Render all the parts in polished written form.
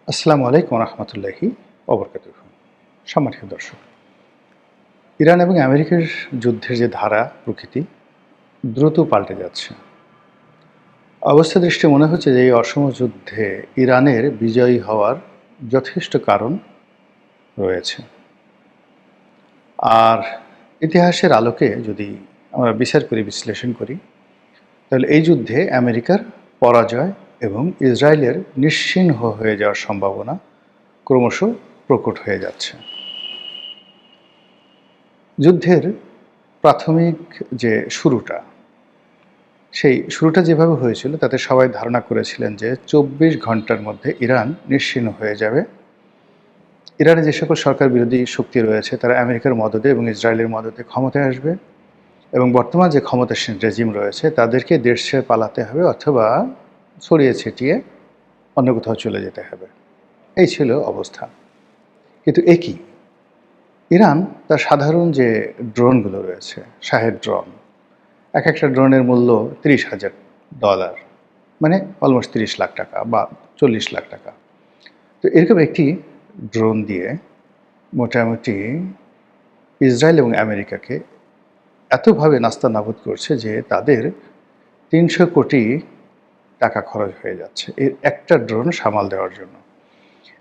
আসসালামু আলাইকুম রহমতুল্লাহি ওবরকাতুহ। সম্মানিত দর্শক, ইরান এবং আমেরিকার যুদ্ধের যে ধারা প্রকৃতি দ্রুত পাল্টে যাচ্ছে। অবস্থা দৃষ্টে মনে হচ্ছে যে এই অসম যুদ্ধে ইরানের বিজয়ী হওয়ার যথেষ্ট কারণ রয়েছে। আর ইতিহাসের আলোকে যদি আমরা বিচার করি, বিশ্লেষণ করি, তাহলে এই যুদ্ধে আমেরিকার পরাজয় এবং ইসরায়েলের নিশ্চিহ্ন হয়ে যাওয়ার সম্ভাবনা ক্রমশ প্রকট হয়ে যাচ্ছে। যুদ্ধের প্রাথমিক যে শুরুটা যেভাবে হয়েছিল তাতে সবাই ধারণা করেছিলেন যে ২৪ ঘন্টার মধ্যে ইরান নিশ্চিহ্ন হয়ে যাবে। ইরানে যে সকল সরকার বিরোধী শক্তি রয়েছে তারা আমেরিকার মদদে এবং ইসরায়েলের মদদে ক্ষমতায় আসবে এবং বর্তমান যে ক্ষমতাসীন রেজিম রয়েছে তাদেরকে দেশ ছেড়ে পালাতে হবে অথবা ছড়িয়ে ছিটিয়ে অন্য কোথাও চলে যেতে হবে। এই ছিল অবস্থা। কিন্তু একই ইরান তার সাধারণ যে ড্রোনগুলো রয়েছে, শাহেদ ড্রোন, এক একটা ড্রোনের মূল্য $৩০,০০০, মানে অলমোস্ট ৩০ লাখ টাকা বা ৪০ লাখ টাকা। তো এরকম একটি ড্রোন দিয়ে মোটামুটি ইসরায়েল এবং আমেরিকাকে এতভাবে নাস্তানাবুদ করছে যে তাদের ৩০০ কোটি টাকা খরচ হয়ে যাচ্ছে এর একটা ড্রোন সামাল দেওয়ার জন্য।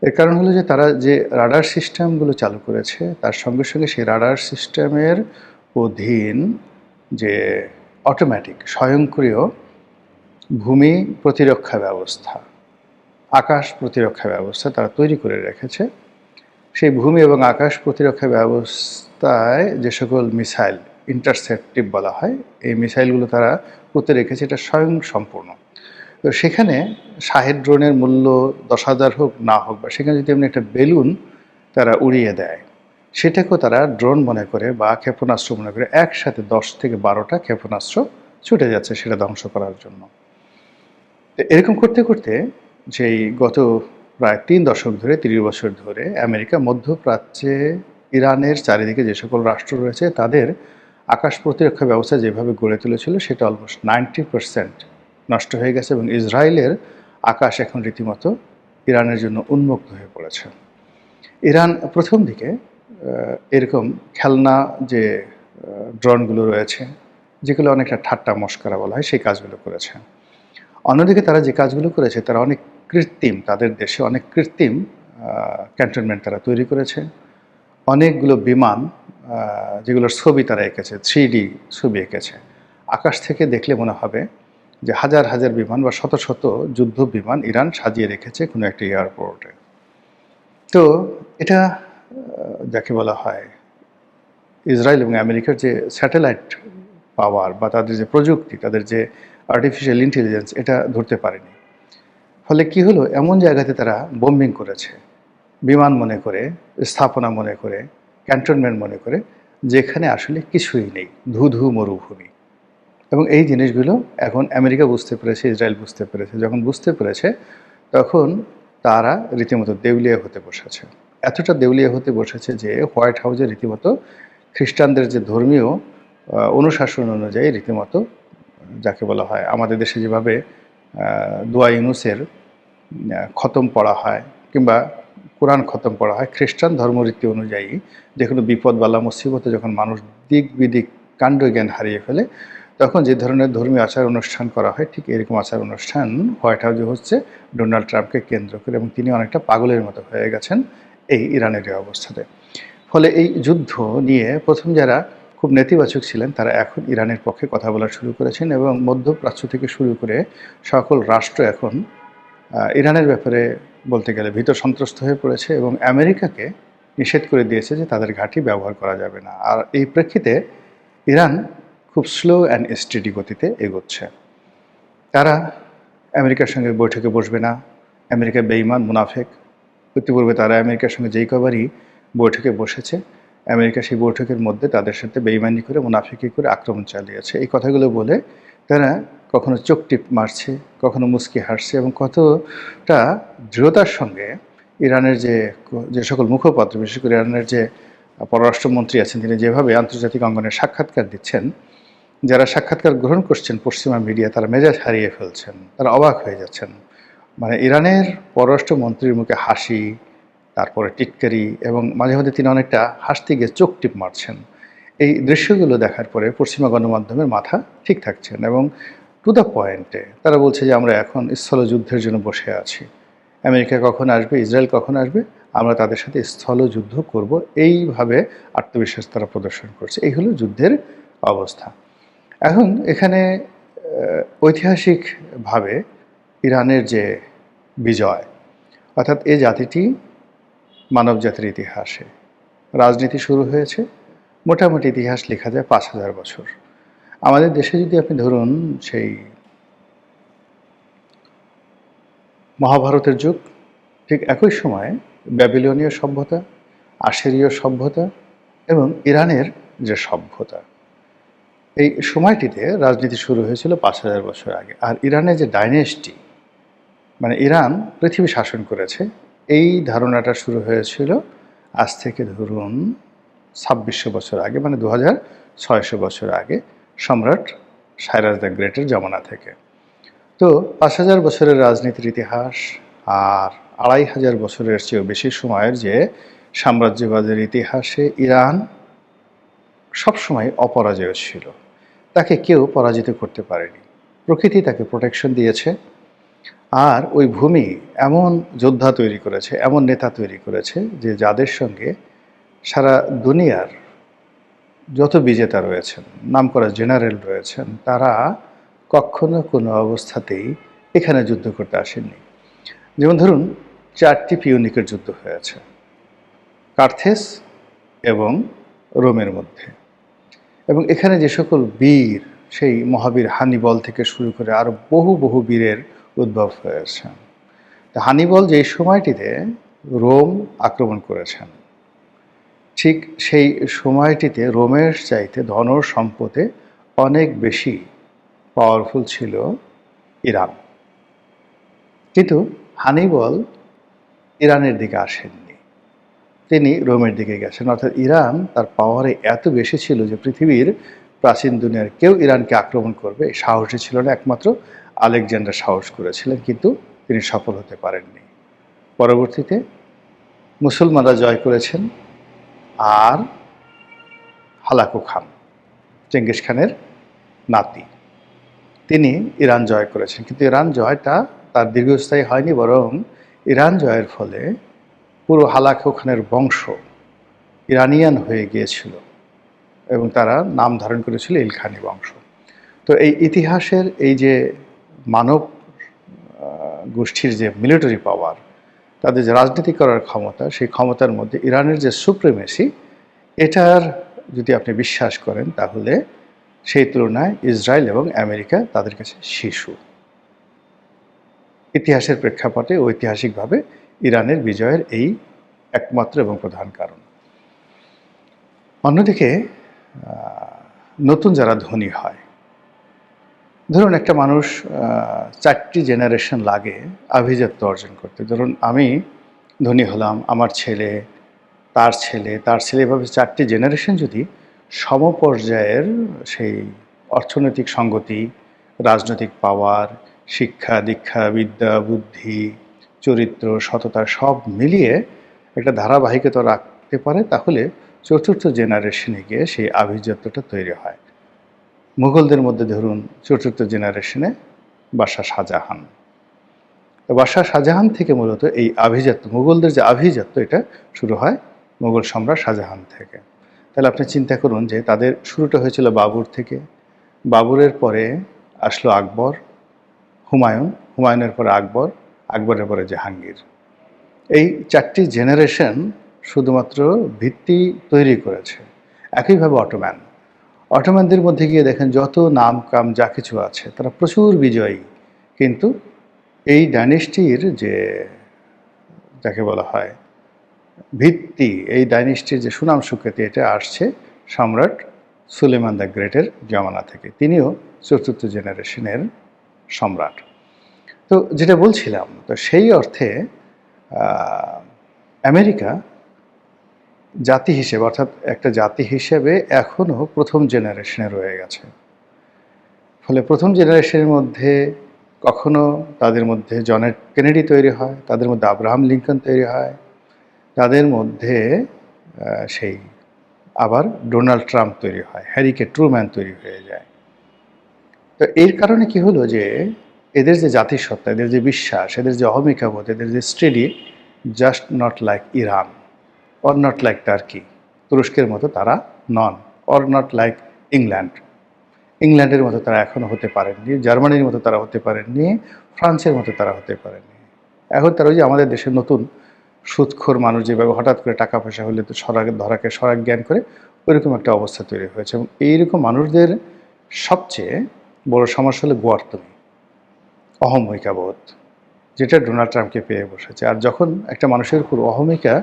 এর কারণ হলো যে তারা যে রাডার সিস্টেমগুলো চালু করেছে তার সঙ্গে সঙ্গে সেই রাডার সিস্টেমের অধীন যে অটোমেটিক স্বয়ংক্রিয় ভূমি প্রতিরক্ষা ব্যবস্থা, আকাশ প্রতিরক্ষা ব্যবস্থা তারা তৈরি করে রেখেছে। সেই ভূমি এবং আকাশ প্রতিরক্ষা ব্যবস্থায় যে সকল মিসাইল ইন্টারসেপ্টিভ বলা হয়, এই মিসাইলগুলো তারা পুঁতে রেখেছে, এটা স্বয়ংসম্পূর্ণ। তো সেখানে শাহেদ ড্রোনের মূল্য ১০,০০০ হোক না হোক, বা সেখানে যদি এমনি একটা বেলুন তারা উড়িয়ে দেয়, সেটাকেও তারা ড্রোন মনে করে বা ক্ষেপণাস্ত্র মনে করে একসাথে ১০ থেকে ১২টা ক্ষেপণাস্ত্র ছুটে যাচ্ছে সেটা ধ্বংস করার জন্য। এরকম করতে করতে যেই গত প্রায় ৩ দশক ধরে, ৩০ বছর ধরে আমেরিকা মধ্যপ্রাচ্যে ইরানের চারিদিকে যে সকল রাষ্ট্র রয়েছে তাদের আকাশ প্রতিরক্ষা ব্যবস্থা যেভাবে গড়ে তুলেছিল সেটা অলমোস্ট 90% নষ্ট হয়ে গেছে এবং ইসরায়েলের আকাশ এখন রীতিমতো ইরানের জন্য উন্মুক্ত হয়ে পড়েছে। ইরান প্রথম দিকে এরকম খেলনা যে ড্রোনগুলো রয়েছে, যেগুলো অনেকটা ঠাট্টা মশকরা বলা হয়, সেই কাজগুলো করেছে। অন্যদিকে তারা যে কাজগুলো করেছে তারা অনেক কৃত্রিম, তাদের দেশে অনেক কৃত্রিম ক্যান্টনমেন্ট তারা তৈরি করেছে। অনেকগুলো বিমান যেগুলোর ছবি তারা এঁকেছে, 3D ছবি এঁকেছে। আকাশ থেকে দেখলে মনে হবে যে হাজার হাজার বিমান বা শত শত যুদ্ধ বিমান ইরান সাজিয়ে রেখেছে কোনো একটা এয়ারপোর্টে। তো এটা যাকে বলা হয় ইসরায়েল এবং আমেরিকার যে স্যাটেলাইট পাওয়ার বা তাদের যে প্রযুক্তি, তাদের যে আর্টিফিশিয়াল ইন্টেলিজেন্স, এটা ধরতে পারেনি। ফলে কি হলো, এমন জায়গাতে তারা বোম্বিং করেছে বিমান মনে করে, স্থাপনা মনে করে, ক্যান্টনমেন্ট মনে করে, যেখানে আসলে কিছুই নেই, ধু মরুভূমি। এবং এই জিনিসগুলো এখন আমেরিকা বুঝতে পেরেছে, ইসরায়েল বুঝতে পেরেছে। যখন বুঝতে পেরেছে তখন তারা রীতিমতো দেউলিয়া হতে বসেছে। এতটা দেউলিয়া হতে বসেছে যে হোয়াইট হাউসে রীতিমতো খ্রিস্টানদের যে ধর্মীয় অনুশাসন অনুযায়ী রীতিমতো, যাকে বলা হয় আমাদের দেশে যেভাবে দোয়া ইউনুসের খতম পড়া হয় কিংবা কোরআন খতম পড়া হয়, খ্রিস্টান ধর্মরীতি অনুযায়ী যে কোনো বিপদ বালা মুসিবতে যখন মানুষ দিক বিদিক কাণ্ড জ্ঞান হারিয়ে ফেলে তখন যে ধরনের ধর্মীয় আচার অনুষ্ঠান করা হয়, ঠিক এরকম আচার অনুষ্ঠান হোয়াইট হাউসে হচ্ছে ডোনাল্ড ট্রাম্পকে কেন্দ্র করে, এবং তিনি অনেকটা পাগলের মতো হয়ে গেছেন এই ইরানের এই অবস্থাতে। ফলে এই যুদ্ধ নিয়ে প্রথম যারা খুব নেতিবাচক ছিলেন তারা এখন ইরানের পক্ষে কথা বলা শুরু করেছেন এবং মধ্যপ্রাচ্য থেকে শুরু করে সকল রাষ্ট্র এখন ইরানের ব্যাপারে বলতে গেলে ভীত সন্ত্রস্ত হয়ে পড়েছে এবং আমেরিকাকে নিষেধ করে দিয়েছে যে তাদের ঘাঁটি ব্যবহার করা যাবে না। আর এই প্রেক্ষিতে ইরান খুব স্লো অ্যান্ড স্টেডি গতিতে এগোচ্ছে। তারা আমেরিকার সঙ্গে বৈঠকে বসবে না, আমেরিকা বেঈমান মুনাফেক। ইতিপূর্বে তারা আমেরিকার সঙ্গে যেই কবারই বৈঠকে বসেছে, আমেরিকা সেই বৈঠকের মধ্যে তাদের সাথে বেঈমানি করে, মুনাফিকি করে আক্রমণ চালিয়েছে। এই কথাগুলো বলে তারা কখনো চোখ টিপ মারছে, কখনো মুচকি হাসছে এবং কতটা দৃঢ়তার সঙ্গে ইরানের যে সকল মুখপাত্র, বিশেষ করে ইরানের যে পররাষ্ট্রমন্ত্রী আছেন, তিনি যেভাবে আন্তর্জাতিক অঙ্গনে সাক্ষাৎকার দিচ্ছেন, যারা সাক্ষাৎকার গ্রহণ করছেন পশ্চিমা মিডিয়া, তারা মেজাজ হারিয়ে ফেলছেন, তারা অবাক হয়ে যাচ্ছেন। মানে ইরানের পররাষ্ট্রমন্ত্রীর মুখে হাসি, তারপরে টিটকারি, এবং মাঝে মধ্যে তিনি অনেকটা হাসতে গিয়ে চোখ টিপ মারছেন। এই দৃশ্যগুলো দেখার পরে পশ্চিমা গণমাধ্যমের মাথা ঠিক থাকছেন এবং টু দ্য পয়েন্টে তারা বলছে যে আমরা এখন স্থলযুদ্ধের জন্য বসে আছি। আমেরিকা কখন আসবে, ইসরায়েল কখন আসবে, আমরা তাদের সাথে স্থলযুদ্ধ করব, এইভাবে আত্মবিশ্বাস তারা প্রদর্শন করছে। এই হলো যুদ্ধের অবস্থা। এখন এখানে ঐতিহাসিকভাবে ইরানের যে বিজয়, অর্থাৎ এই জাতিটি মানব জাতির ইতিহাসে রাজনীতি শুরু হয়েছে, মোটামুটি ইতিহাস লেখা যায় ৫,০০০ বছর। আমাদের দেশে যদি আপনি ধরুন সেই মহাভারতের যুগ, ঠিক একই সময়ে ব্যাবিলনীয় সভ্যতা, আশিরীয় সভ্যতা এবং ইরানের যে সভ্যতা, এই সময়টিতে রাজনীতি শুরু হয়েছিল ৫,০০০ বছর আগে। আর ইরানের যে ডাইনেস্টি, মানে ইরান পৃথিবী শাসন করেছে, এই ধারণাটা শুরু হয়েছিল আজ থেকে ধরুন ২৬০০ বছর আগে, মানে ২৬০০ বছর আগে, সম্রাট সাইরাস দ্য গ্রেটের জমানা থেকে। তো ৫,০০০ বছরের রাজনীতির ইতিহাস আর ২৫০০ বছরের চেয়েও বেশি সময়ের যে সাম্রাজ্যবাদের ইতিহাসে ইরান সবসময় অপরাজেয় ছিল। তাকে কেউ পরাজিত করতে পারেনি। প্রকৃতি তাকে প্রোটেকশন দিয়েছে। আর ওই ভূমি এমন যোদ্ধা তৈরি করেছে, এমন নেতা তৈরি করেছে যে যাদের সঙ্গে সারা দুনিয়ার যত বিজেতা রয়েছেন, নামকরা জেনারেল রয়েছেন, তারা কখনো কোনো অবস্থাতেই এখানে যুদ্ধ করতে আসেননি। যেমন ধরুন ৪টি পিউনিকের যুদ্ধ হয়েছে কার্থেস এবং রোমের মধ্যে, এবং এখানে যে সকল বীর, সেই মহাবীর হানিবল থেকে শুরু করে আরও বহু বহু বীরের উদ্ভব হয়েছে। হানিবল যেই সময়টিতে রোম আক্রমণ করেছেন, ঠিক সেই সময়টিতে রোমের চাইতে ধন সম্পদে অনেক বেশি পাওয়ারফুল ছিল ইরান। কিন্তু হানিবল ইরানের দিকে আসেননি, তিনি রোমের দিকে গেছেন। অর্থাৎ ইরান তার পাওয়ারে এত বেশি ছিল যে পৃথিবীর প্রাচীন দুনিয়ার কেউ ইরানকে আক্রমণ করবে এই সাহসী ছিল না, একমাত্র আলেকজান্ডার সাহস করেছিলেন, কিন্তু তিনি সফল হতে পারেননি। পরবর্তীতে মুসলমানরা জয় করেছেন, আর হালাকু খান, চেঙ্গিস খানের নাতি, তিনি ইরান জয় করেছেন। কিন্তু ইরান জয়টা তার দীর্ঘস্থায়ী হয়নি, বরং ইরান জয়ের ফলে পুরো হালাকু খানের বংশ ইরানিয়ান হয়ে গিয়েছিল এবং তারা নাম ধারণ করেছিল ইলখানি বংশ। তো এই ইতিহাসের এই যে মানব গোষ্ঠীর যে মিলিটারি পাওয়ার, তাদের যে রাজনীতি করার ক্ষমতা, সেই ক্ষমতার মধ্যে ইরানের যে সুপ্রিমেসি, এটার যদি আপনি বিশ্বাস করেন তাহলে সেই তুলনায় ইসরায়েল এবং আমেরিকা তাদের কাছে শিশু। ইতিহাসের প্রেক্ষাপটে ঐতিহাসিকভাবে ইরানের বিজয়ের এই একমাত্র এবং প্রধান কারণ। অন্যদিকে নতুন যারা ধনী হয়, ধরুন একটা মানুষ 4টি জেনারেশন লাগে আভিজাত্য অর্জন করতে। ধরুন আমি ধনী হলাম, আমার ছেলে, তার ছেলে, তার ছেলে, এভাবে 4টি জেনারেশন যদি সমপর্যায়ের সেই অর্থনৈতিক সঙ্গতি, রাজনৈতিক পাওয়ার, শিক্ষা দীক্ষা, বিদ্যা বুদ্ধি, চরিত্র, সততা সব মিলিয়ে একটা ধারাবাহিকতা রাখতে পারে, তাহলে 4র্থ জেনারেশনে গিয়ে সেই আভিজাত্যটা তৈরি হয়। মুঘলদের মধ্যে ধরুন 4র্থ জেনারেশনে বাদশাহ শাহজাহান। বাদশাহ শাহজাহান থেকে মূলত এই আভিজাত্য, মুঘলদের যে আভিজাত্য, এটা শুরু হয় মুঘল সম্রাট শাহজাহান থেকে। তাহলে আপনি চিন্তা করুন যে তাদের শুরুটা হয়েছিল বাবর থেকে, বাবরের পরে আসলো আকবর, হুমায়ুন, হুমায়ুনের পরে আকবর, আকবরের পরে জাহাঙ্গীর। এই 4টি জেনারেশন শুধুমাত্র ভিত্তি তৈরি করেছে। একইভাবে অটোম্যানদের মধ্যে গিয়ে দেখেন যত নাম কাম যা কিছু আছে, তারা প্রচুর বিজয়ী, কিন্তু এই ডাইনেস্টির যে যাকে বলা হয় ভিত্তি, এই ডাইনেস্টির যে সুনাম সুখ্যাতি, এটা আসছে সম্রাট সুলেমান দ্য গ্রেটের জমানা থেকে। তিনিও 4র্থ জেনারেশনের সম্রাট। তো যেটা বলছিলাম, তো সেই অর্থে আমেরিকা জাতি হিসেবে, অর্থাৎ একটা জাতি হিসেবে এখনও প্রথম জেনারেশনে রয়ে গেছে। ফলে প্রথম জেনারেশনের মধ্যে কখনো তাদের মধ্যে জন এফ কেনেডি তৈরি হয়, তাদের মধ্যে আব্রাহাম লিঙ্কন তৈরি হয়, তাদের মধ্যে সেই আবার ডোনাল্ড ট্রাম্প তৈরি হয়, হ্যারি কে ট্রুম্যান তৈরি হয়ে যায়। তো এর কারণে কি হলো যে এদের যে জাতিসত্তা, এদের যে বিশ্বাস, এদের যে অহমিকাবোধ, এদের যে steady, just not like Iran or not like turkey, তুরস্কের মতো তারা নন, অর নট লাইক ইংল্যান্ড, ইংল্যান্ডের মতো তারা এখনও হতে পারেননি, জার্মানির মতো তারা হতে পারেননি, ফ্রান্সের মতো তারা হতে পারেননি। এখন তারা ওই যে আমাদের দেশের নতুন সুদখোর মানুষ যেভাবে হঠাৎ করে টাকা পয়সা হলে তো ধরাকে সরাক জ্ঞান করে, ওইরকম একটা অবস্থা তৈরি হয়েছে। এবং এইরকম মানুষদের সবচেয়ে বড় সমস্যা হলো গোয়ার্তমি, অহমিকাবোধ, যেটা ডোনাল্ড ট্রাম্পকে পেয়ে বসেছে। আর যখন একটা মানুষের উপর অহমিকা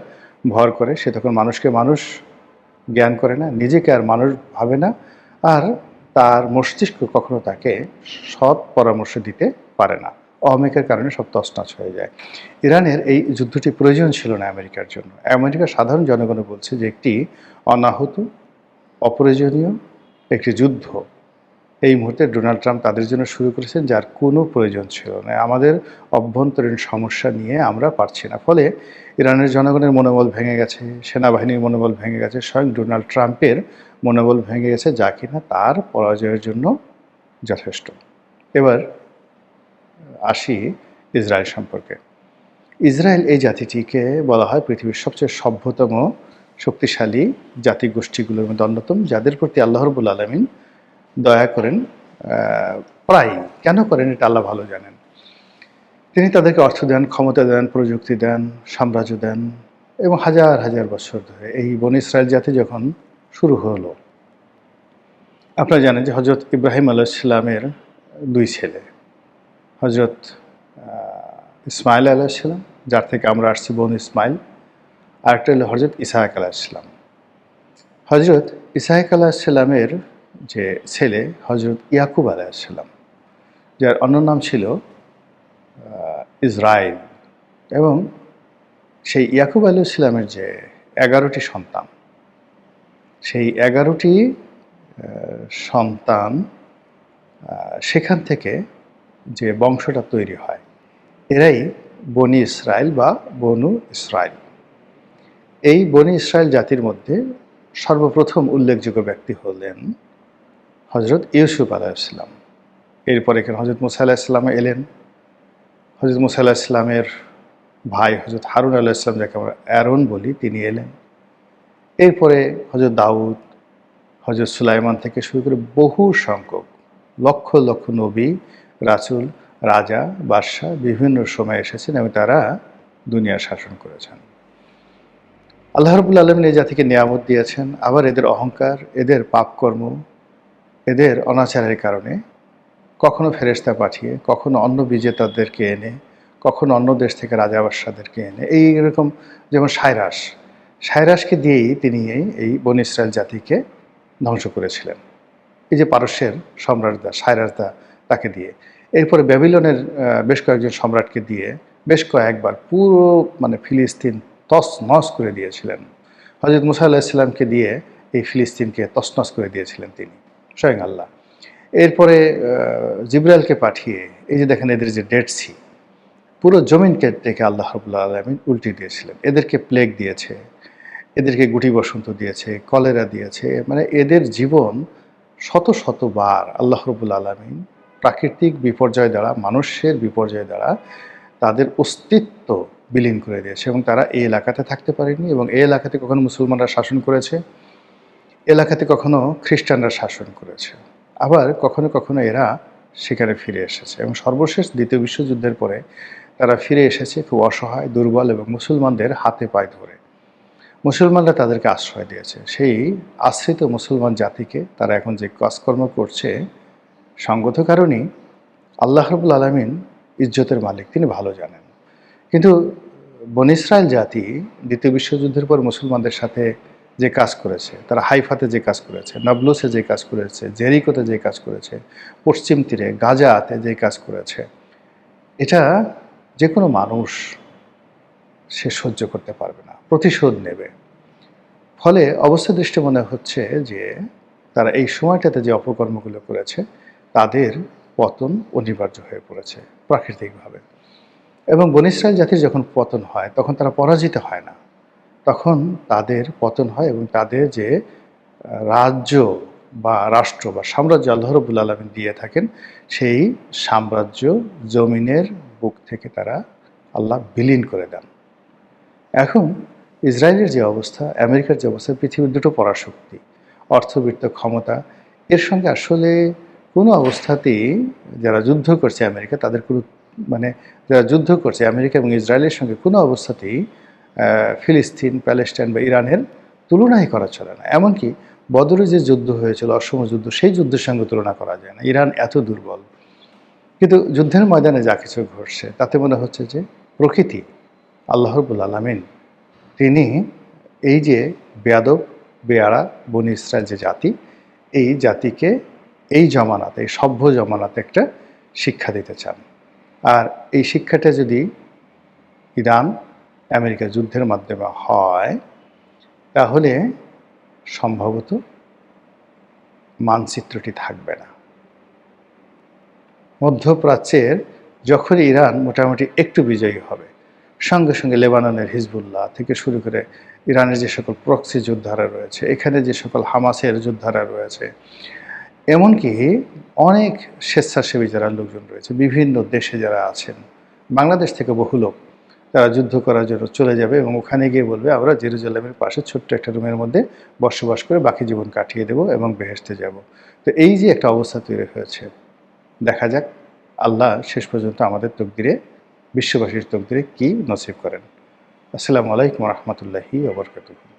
ভর করে, সে তখন মানুষকে মানুষ জ্ঞান করে না, নিজেকে আর মানুষ ভাবে না, আর তার মস্তিষ্ক কখনো তাকে সৎ পরামর্শ দিতে পারে না। অহমিকার কারণে সব তছনছ হয়ে যায়। ইরানের এই যুদ্ধটি প্রয়োজন ছিল না আমেরিকার জন্য। আমেরিকার সাধারণ জনগণ বলছে যে একটি অনাহত, অপ্রয়োজনীয় একটি যুদ্ধ এই মুহূর্তে ডোনাল্ড ট্রাম্প তাদের জন্য শুরু করেছেন, যার কোনো প্রয়োজন ছিল না। আমাদের অভ্যন্তরীণ সমস্যা নিয়ে আমরা পারছি না। ফলে ইরানের জনগণের মনোবল ভেঙে গেছে, সেনাবাহিনীর মনোবল ভেঙে গেছে, স্বয়ং ডোনাল্ড ট্রাম্পের মনোবল ভেঙে গেছে, যা কিনা তার পরাজয়ের জন্য যথেষ্ট। এবার আসি ইসরায়েল সম্পর্কে। ইসরায়েল এই জাতিটিকে বলা হয় পৃথিবীর সবচেয়ে সভ্যতম শক্তিশালী জাতিগোষ্ঠীগুলোর মধ্যে অন্যতম, যাদের প্রতি আল্লাহ রাব্বুল আলামিন দয়া করেন প্রায়। কেন করেন এটা আল্লাহ ভালো জানেন। তিনি তাদেরকে অর্থ দেন, ক্ষমতা দেন, প্রযুক্তি দেন, সাম্রাজ্য দেন, এবং হাজার হাজার বছর ধরে এই বনী ইসরায়েল জাতি যখন শুরু হলো, আপনারা জানেন যে হজরত ইব্রাহিম আলাইহিসসালামের দুই ছেলে, হজরত ইসমাইল আলাইহিসসালাম, যার থেকে আমরা আসছি বনু ইসমাইল, আরেকটা হলো হজরত ইসহাক আলাইহিসসালাম। হজরত ইসহাক আলাইহিসসালামের যে ছেলে হজরত ইয়াকুব আলাইহিসসালাম, যার অন্য নাম ছিল ইসরায়েল, এবং সেই ইয়াকুব আলাইহিসসালামের যে 11টি সন্তান, সেই 11টি সন্তান, সেখান থেকে যে বংশটা তৈরি হয়, এরাই বনি ইসরায়েল বা বনু ইসরায়েল। এই বনি ইসরায়েল জাতির মধ্যে সর্বপ্রথম উল্লেখযোগ্য ব্যক্তি হলেন হজরত ইউসুফ আলাইহিসসালাম। এরপর এখানে হজরত মুসা আলাইহিসসালাম এলেন, হজরত মুসা আলাইহিসসালামের ভাই হজরত হারুন আলাইহিসসালাম, যাকে আমরা অ্যারন বলি, তিনি এলেন। এরপরে হজরত দাউদ, হজরত সুলাইমান থেকে শুরু করে বহু সংখ্যক লক্ষ লক্ষ নবী, রাসূল, রাজা, বাদশাহ বিভিন্ন সময় এসেছেন এবং তারা দুনিয়া শাসন করেছেন। আল্লাহ রাব্বুল আলামিন এই জাতিকে নিয়ামত দিয়েছেন, আবার এদের অহংকার, এদের পাপকর্ম, এদের অনাচারের কারণে কখনো ফেরেশতা পাঠিয়ে, কখনো অন্য বিজেতাদেরকে এনে, কখনো অন্য দেশ থেকে রাজা বাদশাদেরকে এনে, এইরকম, যেমন সায়রাসকে দিয়েই তিনি এই বনী ইসরায়েল জাতিকে ধ্বংস করেছিলেন। এই যে পারস্যের সম্রাটদা সায়রাসদা, তাকে দিয়ে, এরপরে ব্যাবিলনের বেশ কয়েকজন সম্রাটকে দিয়ে বেশ কয়েকবার পুরো ফিলিস্তিন তছনছ করে দিয়েছিলেন। হজরত মুসা আলাইহিসসালামকে দিয়ে এই ফিলিস্তিনকে তছনছ করে দিয়েছিলেন তিনি, স্বয়ং আল্লাহ। এরপরে জিবরাইলকে পাঠিয়ে, এই যে দেখেন এদের যে ডেড সি, পুরো জমিনকে থেকে আল্লাহ রাব্বুল আলামিন উল্টে দিয়েছিলেন। এদেরকে প্লেগ দিয়েছে, এদেরকে গুটি বসন্ত দিয়েছে, কলেরা দিয়েছে, এদের জীবন শত শতবার আল্লাহ রাব্বুল আলামিন প্রাকৃতিক বিপর্যয় দ্বারা, মানুষের বিপর্যয় দ্বারা তাদের অস্তিত্ব বিলীন করে দিয়েছে, এবং তারা এই এলাকাতে থাকতে পারেনি। এবং এই এলাকাতে কখনো মুসলমানরা শাসন করেছে, এলাকাতে কখনো খ্রিস্টানরা শাসন করেছে, আবার কখনো কখনো এরা সেখানে ফিরে এসেছে। এবং সর্বশেষ দ্বিতীয় বিশ্বযুদ্ধের পরে তারা ফিরে এসেছে খুব অসহায়, দুর্বল এবং মুসলমানদের হাতে পায়ে ধরে। মুসলমানরা তাদেরকে আশ্রয় দিয়েছে। সেই আশ্রিত মুসলমান জাতিকে তারা এখন যে কাজকর্ম করছে, সঙ্গত কারণেই আল্লাহ রাব্বুল আলামিন ইজ্জতের মালিক, তিনি ভালো জানেন। কিন্তু বনী ইসরায়েল জাতি দ্বিতীয় বিশ্বযুদ্ধের পর মুসলমানদের সাথে যে কাজ করেছে, তারা হাইফাতে যে কাজ করেছে, নাবলুসে যে কাজ করেছে, জেরিকোতে যে কাজ করেছে, পশ্চিম তীরে গাজাতে যে কাজ করেছে, এটা যে কোনো মানুষ সে সহ্য করতে পারবে না, প্রতিশোধ নেবে। ফলে অবস্থা দৃষ্টি মনে হচ্ছে যে তারা এই সময়টাতে যে অপকর্মগুলো করেছে, তাদের পতন অনিবার্য হয়ে পড়েছে প্রাকৃতিকভাবে। এবং বনী ইসরাইল জাতির যখন পতন হয় তখন তারা পরাজিত হয় না, তখন তাদের পতন হয় এবং তাদের যে রাজ্য বা রাষ্ট্র বা সাম্রাজ্য আল্লাহ রাব্বুল আলামিন দিয়ে থাকেন, সেই সাম্রাজ্য জমিনের বুক থেকে তারা আল্লাহ বিলীন করে দেন। এখন ইসরায়েলের যে অবস্থা, আমেরিকার যে অবস্থা, পৃথিবীর দুটো পরাশক্তি, অর্থবিত্ত ক্ষমতা, এর সঙ্গে আসলে কোনো অবস্থাতেই যারা যুদ্ধ করছে আমেরিকা, তাদের কোনো মানে যারা যুদ্ধ করছে আমেরিকা এবং ইসরায়েলের সঙ্গে কোনো অবস্থাতেই ফিলিস্তিন, প্যালেস্টাইন বা ইরানের তুলনাই করা চলে না। এমনকি বদরে যে যুদ্ধ হয়েছিল, অসম যুদ্ধ, সেই যুদ্ধের সঙ্গে তুলনা করা যায় না। ইরান এত দুর্বল। কিন্তু যুদ্ধের ময়দানে যা কিছু ঘটছে তাতে মনে হচ্ছে যে প্রকৃতি, আল্লাহ রাব্বুল আলামিন, তিনি এই যে বেয়াদব বেয়াড়া বনী ইসরায়েল যে জাতি, এই জাতিকে এই জমানাতে, এই সভ্য জমানাতে একটা শিক্ষা দিতে চান। আর এই শিক্ষাটা যদি ইরান আমেরিকা যুদ্ধের মাধ্যমে হয়, তাহলে সম্ভবত মানচিত্রটি থাকবে না। মধ্যপ্রাচ্যের যখন ইরান মোটামুটি একটু বিজয়ী হবে, সঙ্গে সঙ্গে লেবাননের হিজবুল্লাহ থেকে শুরু করে ইরানের যে সকল প্রক্সি যোদ্ধারা রয়েছে, এখানে যে সকল হামাসের যোদ্ধারা রয়েছে, এমনকি অনেক স্বেচ্ছাসেবী যারা লোকজন রয়েছে বিভিন্ন দেশে যারা আছেন, বাংলাদেশ থেকে বহু লোক, তারা যুদ্ধ করার জন্য চলে যাবে এবং ওখানে গিয়ে বলবে আমরা জেরুজালেমের পাশে ছোট্ট একটা রুমের মধ্যে বসবাস করে বাকি জীবন কাটিয়ে দেব এবং বেহেশতে যাব। তো এই যে একটা অবস্থা তৈরি হয়েছে, দেখা যাক আল্লাহ শেষ পর্যন্ত আমাদের তকদিরে, বিশ্ববাসীর তকদিরে কি নসিব করেন। আসসালামু আলাইকুম রহমতুল্লাহি ওয়া বারাকাতুহু।